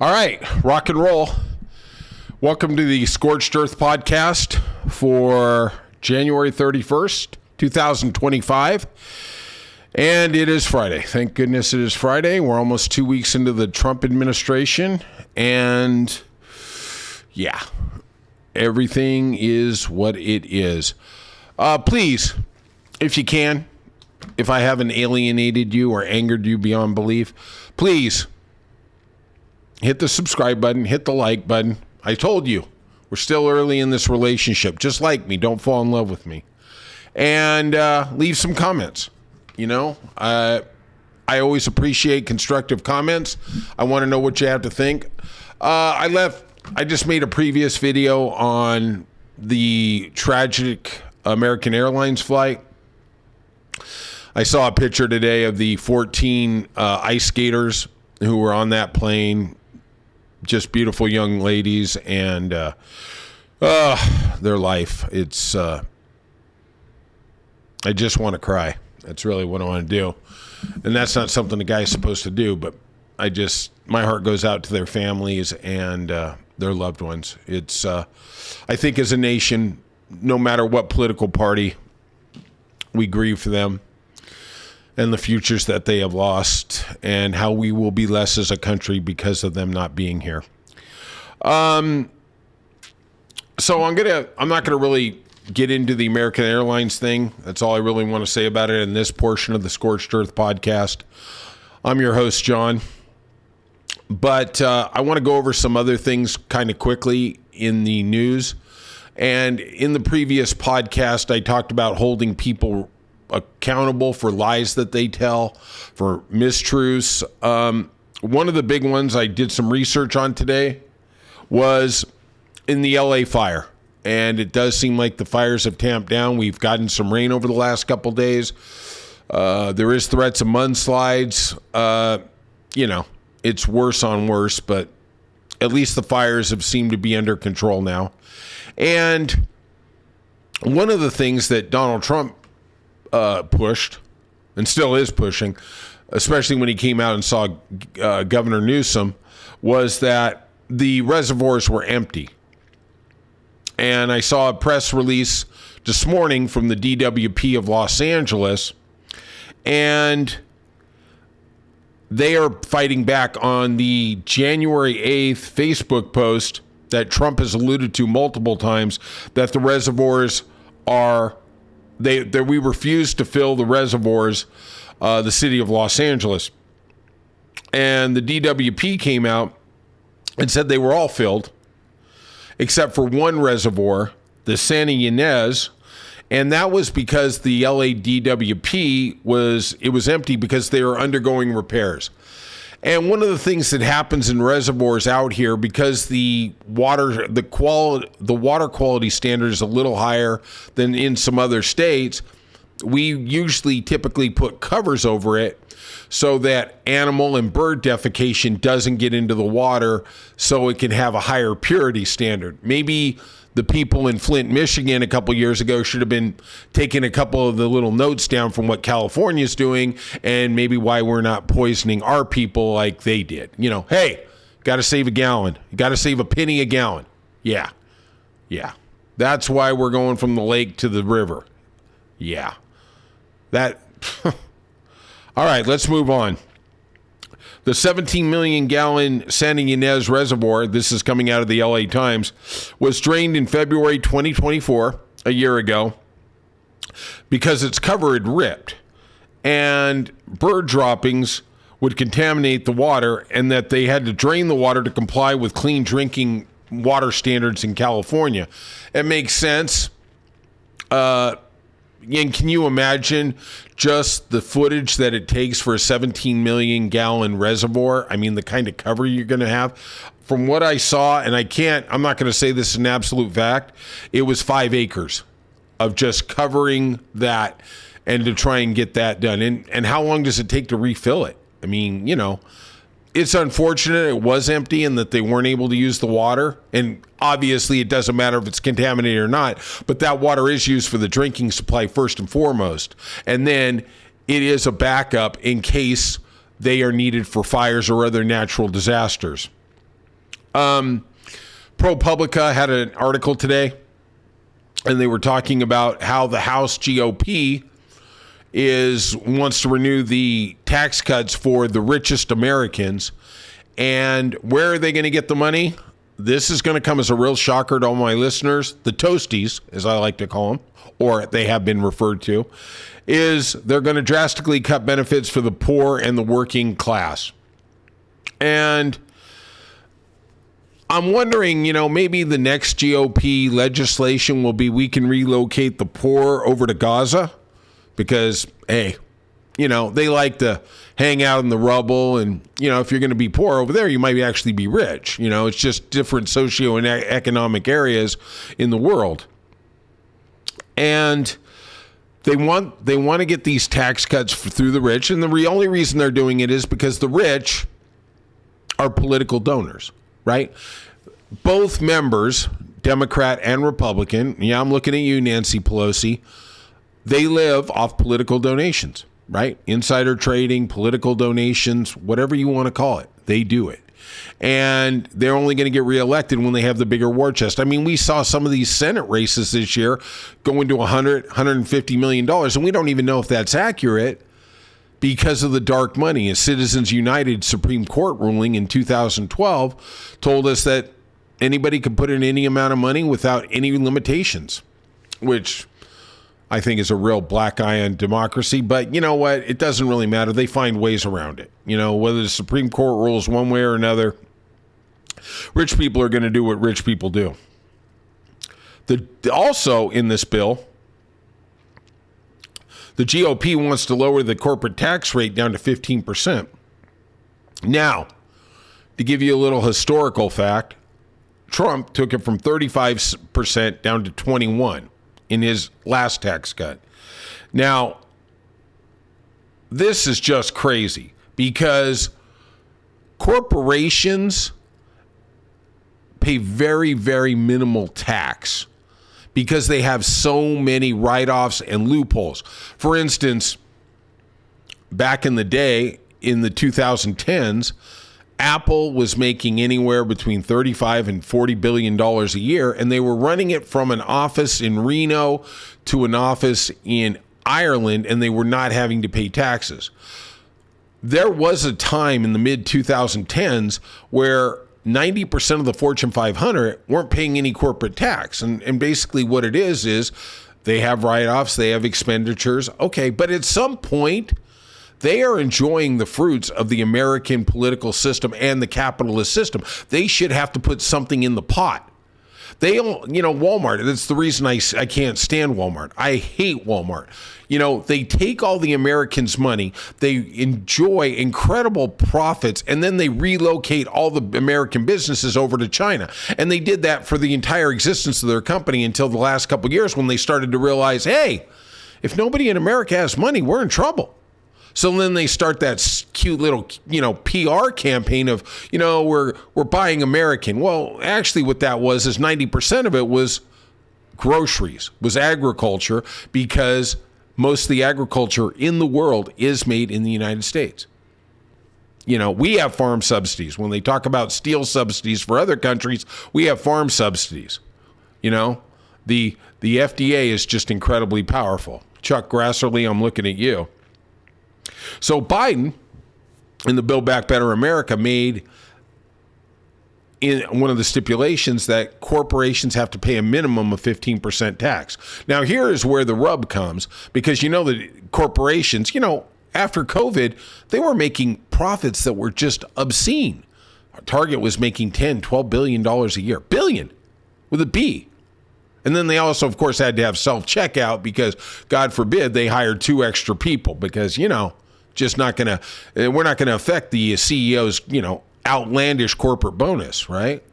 All right, rock and roll. Welcome to the Scorched Earth podcast for January 31st, 2025. And it is Friday. Thank goodness it is Friday. We're almost 2 weeks into the Trump administration. And yeah, everything is what it is. Please, if you can, if I haven't alienated you or angered you beyond belief, please hit the subscribe button, hit the like button. I told you, we're still early in this relationship. Just like me. Don't fall in love with me. And leave some comments. You know, I always appreciate constructive comments. I want to know what you have to think. I just made a previous video on the tragic American Airlines flight. I saw a picture today of the 14 ice skaters who were on that plane. Just beautiful young ladies, and their life. It's I just want to cry. That's really what I want to do. And that's not something a guy's supposed to do, but my heart goes out to their families and their loved ones. It's I think as a nation, no matter what political party, we grieve for them and the futures that they have lost, and how we will be less as a country because of them not being here. So I'm not gonna really get into the American Airlines thing. That's all I really want to say about it in this portion of the Scorched Earth podcast. I'm your host, John. But I want to go over some other things kind of quickly in the news. And in the previous podcast, I talked about holding people accountable for lies that they tell, for mistruths. One of the big ones I did some research on today was in the LA fire. And it does seem like the fires have tamped down. We've gotten some rain over the last couple days. There is threats of mudslides. It's worse on worse, but at least the fires have seemed to be under control now. And one of the things that Donald Trump pushed, and still is pushing, especially when he came out and saw Governor Newsom, was that the reservoirs were empty. And I saw a press release this morning from the DWP of Los Angeles, and they are fighting back on the January 8th Facebook post that Trump has alluded to multiple times, that the reservoirs are that we refuse to fill the reservoirs, the city of Los Angeles. And the DWP came out and said they were all filled, except for one reservoir, the Santa Ynez, and that was because the LA DWP was empty because they were undergoing repairs. And one of the things that happens in reservoirs out here, because the water quality standard is a little higher than in some other states, we typically put covers over it so that animal and bird defecation doesn't get into the water, so it can have a higher purity standard. Maybe the people in Flint, Michigan a couple years ago should have been taking a couple of the little notes down from what California's doing, and maybe why we're not poisoning our people like they did. Hey, got to save a gallon. You got to save a penny a gallon. Yeah. That's why we're going from the lake to the river. Yeah. All right, let's move on. The 17 million gallon Santa Ynez Reservoir, this is coming out of the LA Times, was drained in February 2024, a year ago, because its cover had ripped and bird droppings would contaminate the water, and that they had to drain the water to comply with clean drinking water standards in California. It makes sense. And can you imagine just the footage that it takes for a 17 million gallon reservoir? I mean, the kind of cover you're going to have. From what I saw, and I'm not going to say this is an absolute fact, it was 5 acres of just covering that and to try and get that done. And how long does it take to refill it? I mean, it's unfortunate it was empty and that they weren't able to use the water. And obviously it doesn't matter if it's contaminated or not, but that water is used for the drinking supply first and foremost. And then it is a backup in case they are needed for fires or other natural disasters. ProPublica had an article today, and they were talking about how the House GOP wants to renew the tax cuts for the richest Americans. And where are they going to get the money? This is going to come as a real shocker to all my listeners. The Toasties, as I like to call them, or they have been referred to, is they're going to drastically cut benefits for the poor and the working class. And I'm wondering, maybe the next GOP legislation will be we can relocate the poor over to Gaza because, hey, they like to hang out in the rubble. And, if you're going to be poor over there, you might actually be rich. It's just different socioeconomic areas in the world. And they want to get these tax cuts through the rich. And the only reason they're doing it is because the rich are political donors, right? Both members, Democrat and Republican, I'm looking at you, Nancy Pelosi, they live off political donations, right? Insider trading, political donations, whatever you want to call it, they do it. And they're only going to get reelected when they have the bigger war chest. I mean, we saw some of these Senate races this year go into $150 million, and we don't even know if that's accurate because of the dark money. A Citizens United Supreme Court ruling in 2012 told us that anybody could put in any amount of money without any limitations, which I think is a real black eye on democracy. But you know what? It doesn't really matter. They find ways around it. Whether the Supreme Court rules one way or another, rich people are going to do what rich people do. Also in this bill, the GOP wants to lower the corporate tax rate down to 15%. Now, to give you a little historical fact, Trump took it from 35% down to 21% in his last tax cut. Now, this is just crazy because corporations pay very, very minimal tax because they have so many write-offs and loopholes. For instance, back in the day, in the 2010s, Apple was making anywhere between $35 and $40 billion a year, and they were running it from an office in Reno to an office in Ireland, and they were not having to pay taxes. There was a time in the mid-2010s where 90% of the Fortune 500 weren't paying any corporate tax. And basically what it is they have write-offs, they have expenditures. Okay, but at some point, they are enjoying the fruits of the American political system and the capitalist system. They should have to put something in the pot. They don't, Walmart, that's the reason I can't stand Walmart. I hate Walmart. They take all the Americans' money, they enjoy incredible profits, and then they relocate all the American businesses over to China. And they did that for the entire existence of their company until the last couple of years when they started to realize, hey, if nobody in America has money, we're in trouble. So then they start that cute little, PR campaign of, we're buying American. Well, actually what that was is 90% of it was groceries, was agriculture, because most of the agriculture in the world is made in the United States. We have farm subsidies. When they talk about steel subsidies for other countries, we have farm subsidies. The FDA is just incredibly powerful. Chuck Grassley, I'm looking at you. So Biden, in the Build Back Better America, made in one of the stipulations that corporations have to pay a minimum of 15% tax. Now, here is where the rub comes, because that corporations, after COVID, they were making profits that were just obscene. Target was making $10-12 billion a year. Billion with a B. And then they also, of course, had to have self-checkout because, God forbid, they hired 2 extra people because, just not going to, we're not going to affect the CEO's, outlandish corporate bonus, right?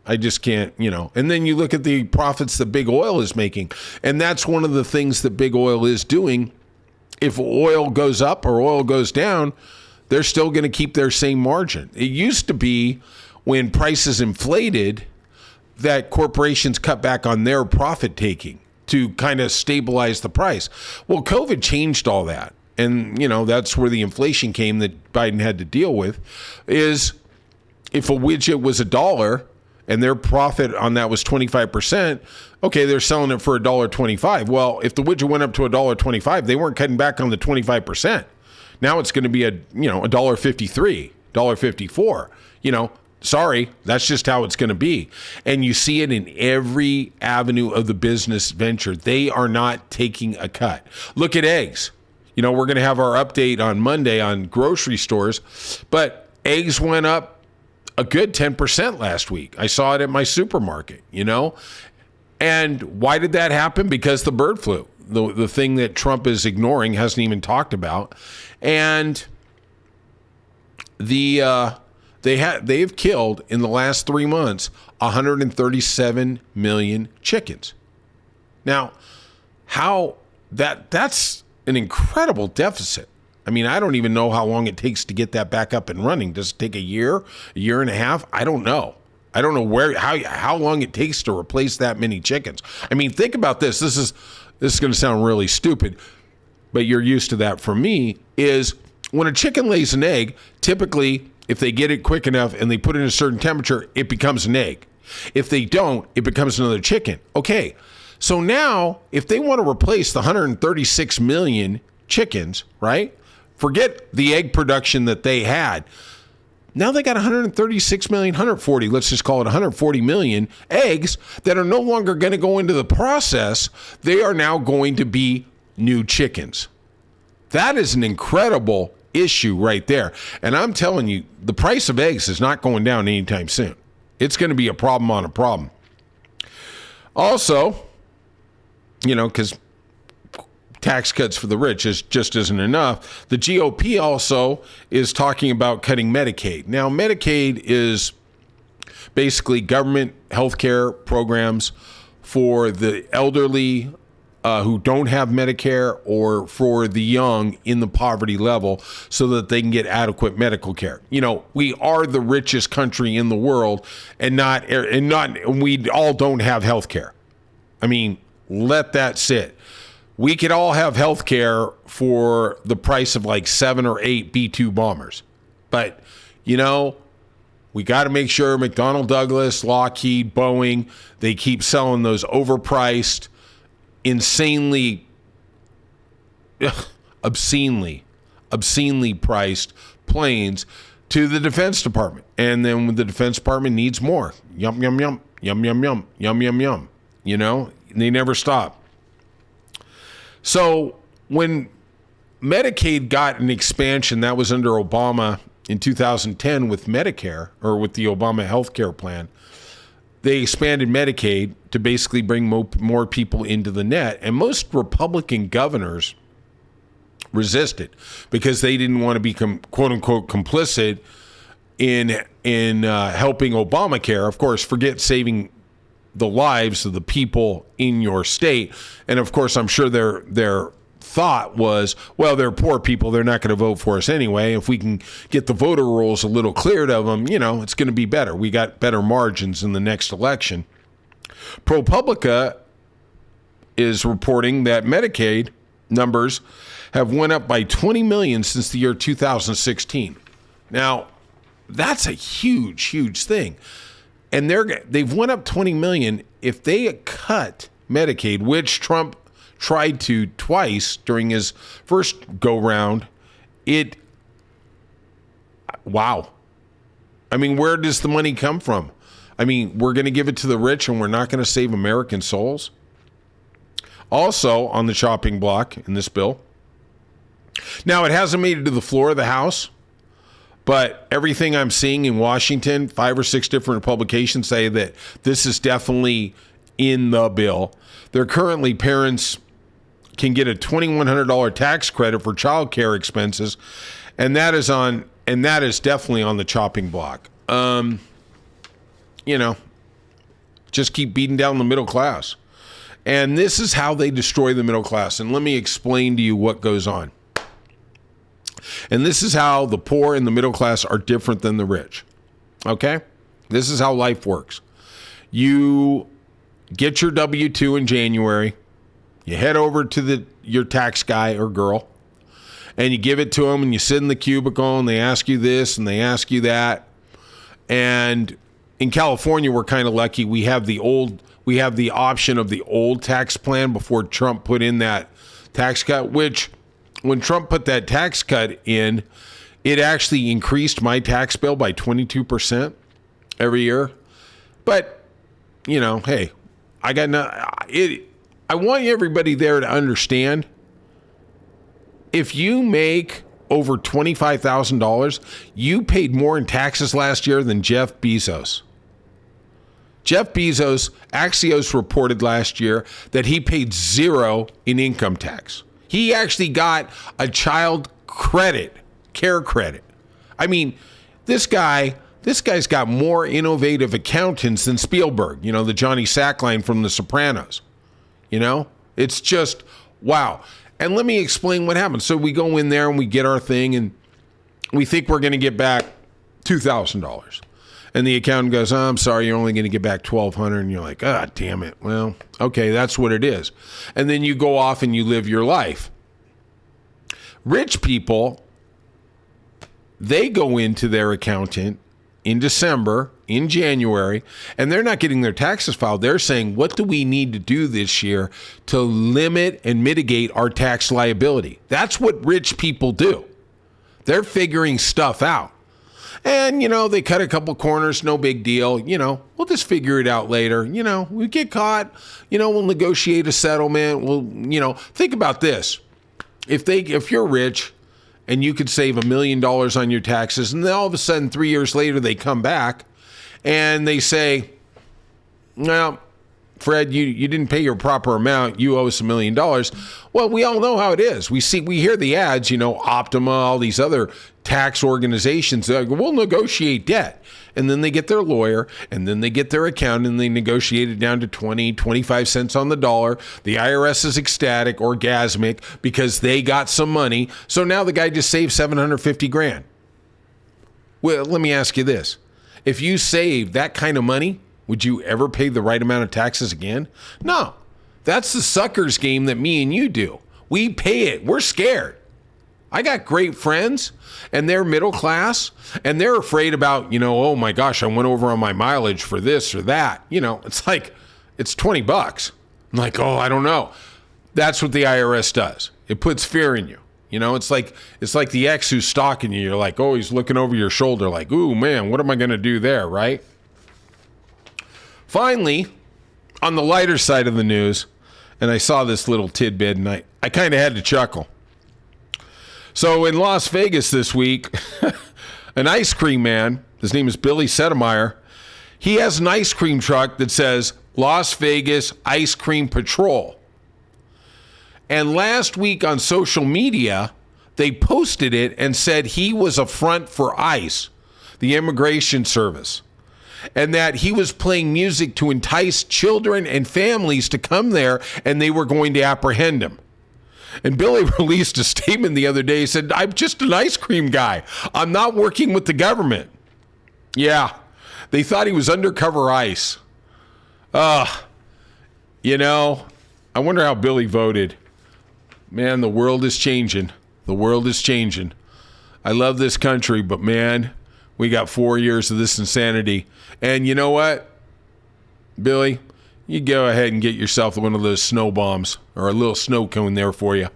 I just can't, And then you look at the profits that big oil is making. And that's one of the things that big oil is doing. If oil goes up or oil goes down, they're still going to keep their same margin. It used to be when prices inflated that corporations cut back on their profit taking to kind of stabilize the price. Well, COVID changed all that. and that's where the inflation came that Biden had to deal with, is if a widget was $1 and their profit on that was 25%, okay, they're selling it for $1.25. Well, if the widget went up to $1.25, they weren't cutting back on the 25%. Now it's going to be $1.53, $1.54. Sorry, that's just how it's going to be. And you see it in every avenue of the business venture. They are not taking a cut. Look at eggs. We're going to have our update on Monday on grocery stores, but eggs went up a good 10% last week. I saw it at my supermarket, And why did that happen? Because the bird flu, the thing that Trump is ignoring, hasn't even talked about. And they've killed in the last 3 months 137 million chickens. Now, that's an incredible deficit. I mean, I don't even know how long it takes to get that back up and running. Does it take a year and a half? I don't know. I don't know how long it takes to replace that many chickens. I mean, think about this. This is going to sound really stupid, but you're used to that. For me, is when a chicken lays an egg, typically, if they get it quick enough and they put it in a certain temperature, it becomes an egg. If they don't, it becomes another chicken. Okay, so now if they want to replace the 136 million chickens, right? Forget the egg production that they had. Now they got 136 million, 140, let's just call it 140 million eggs that are no longer going to go into the process. They are now going to be new chickens. That is an incredible issue right there. And I'm telling you, the price of eggs is not going down anytime soon. It's going to be a problem on a problem. Also, because tax cuts for the rich just isn't enough. The GOP also is talking about cutting Medicaid. Now, Medicaid is basically government health care programs for the elderly who don't have Medicare, or for the young in the poverty level, so that they can get adequate medical care. We are the richest country in the world, and we all don't have health care. I mean, let that sit. We could all have health care for the price of like 7 or 8 B-2 bombers. But, we got to make sure McDonnell Douglas, Lockheed, Boeing, they keep selling those overpriced, obscenely priced planes to the Defense Department. And then when the Defense Department needs more, yum, yum, yum, yum, yum, yum, yum, yum, yum. They never stop. So when Medicaid got an expansion, that was under Obama in 2010 with Medicare, or with the Obama health care plan. They expanded Medicaid to basically bring more people into the net. And most Republican governors resisted because they didn't want to be quote unquote complicit in helping Obamacare. Of course, forget saving the lives of the people in your state. And of course, I'm sure their thought was, well, they're poor people, they're not going to vote for us anyway. If we can get the voter rolls a little cleared of them, it's going to be better. We got better margins in the next election. ProPublica is reporting that Medicaid numbers have went up by 20 million since the year 2016. Now, that's a huge, huge thing. And they've went up 20 million. If they cut Medicaid, which Trump tried to twice during his first go-round, wow. I mean, where does the money come from? I mean, we're going to give it to the rich and we're not going to save American souls? Also on the chopping block in this bill. Now, it hasn't made it to the floor of the House, but everything I'm seeing in Washington, 5 or 6 different publications say that this is definitely in the bill. Parents can get a $2,100 tax credit for child care expenses, and that is definitely on the chopping block. Just keep beating down the middle class. And this is how they destroy the middle class. And let me explain to you what goes on. And this is how the poor and the middle class are different than the rich. Okay? This is how life works. You get your W-2 in January. You head over to your tax guy or girl, and you give it to them, and you sit in the cubicle, and they ask you this and they ask you that. And in California, we're kind of lucky. We have the option of the old tax plan before Trump put in that tax cut, which when Trump put that tax cut in, it actually increased my tax bill by 22% every year. But, hey, I want everybody there to understand, if you make over $25,000, you paid more in taxes last year than Jeff Bezos. Jeff Bezos, Axios reported last year that he paid 0 in income tax. He actually got a child care credit. I mean, this guy's got more innovative accountants than Spielberg, the Johnny Sackline from The Sopranos. It's just, wow. And let me explain what happened. So we go in there and we get our thing, and we think we're going to get back $2,000. And the accountant goes, I'm sorry, you're only going to get back $1,200. And you're like, damn it. Well, okay, that's what it is. And then you go off and you live your life. Rich people, they go into their accountant in December, in January, and they're not getting their taxes filed. They're saying, what do we need to do this year to limit and mitigate our tax liability? That's what rich people do. They're figuring stuff out. And, they cut a couple corners, no big deal. We'll just figure it out later. We get caught, we'll negotiate a settlement. We'll, think about this. If you're rich and you could save $1 million on your taxes, and then all of a sudden 3 years later they come back and they say, well, Fred, you didn't pay your proper amount. You owe us $1 million. Well, we all know how it is. We hear the ads, Optima, all these other tax organizations. We'll negotiate debt. And then they get their lawyer, and then they get their accountant, and they negotiate it down to 25 cents on the dollar. The IRS is ecstatic, orgasmic, because they got some money. So now the guy just saved $750,000. Well, let me ask you this. If you save that kind of money, would you ever pay the right amount of taxes again? No. That's the sucker's game that me and you do. We pay it. We're scared. I got great friends, and they're middle class, and they're afraid about, oh my gosh, I went over on my mileage for this or that. It's like, it's $20. I'm like, oh, I don't know. That's what the IRS does. It puts fear in you. It's like the ex who's stalking you. You're like, oh, he's looking over your shoulder like, ooh, man, what am I going to do there, right? Finally, on the lighter side of the news, and I saw this little tidbit, and I kind of had to chuckle. So in Las Vegas this week, an ice cream man, his name is Billy Sedemeyer, he has an ice cream truck that says Las Vegas Ice Cream Patrol. And last week on social media, they posted it and said he was a front for ICE, the immigration service, and that he was playing music to entice children and families to come there, and they were going to apprehend him. And Billy released a statement the other day. He said, I'm just an ice cream guy. I'm not working with the government. Yeah, they thought he was undercover ICE. I wonder how Billy voted. Man, the world is changing. The world is changing. I love this country, but man, we got 4 years of this insanity. And you know what, Billy? You go ahead and get yourself one of those snow bombs or a little snow cone there for you.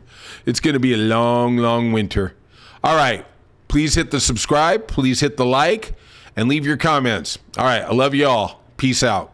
It's going to be a long, long winter. All right. Please hit the subscribe. Please hit the like and leave your comments. All right. I love you all. Peace out.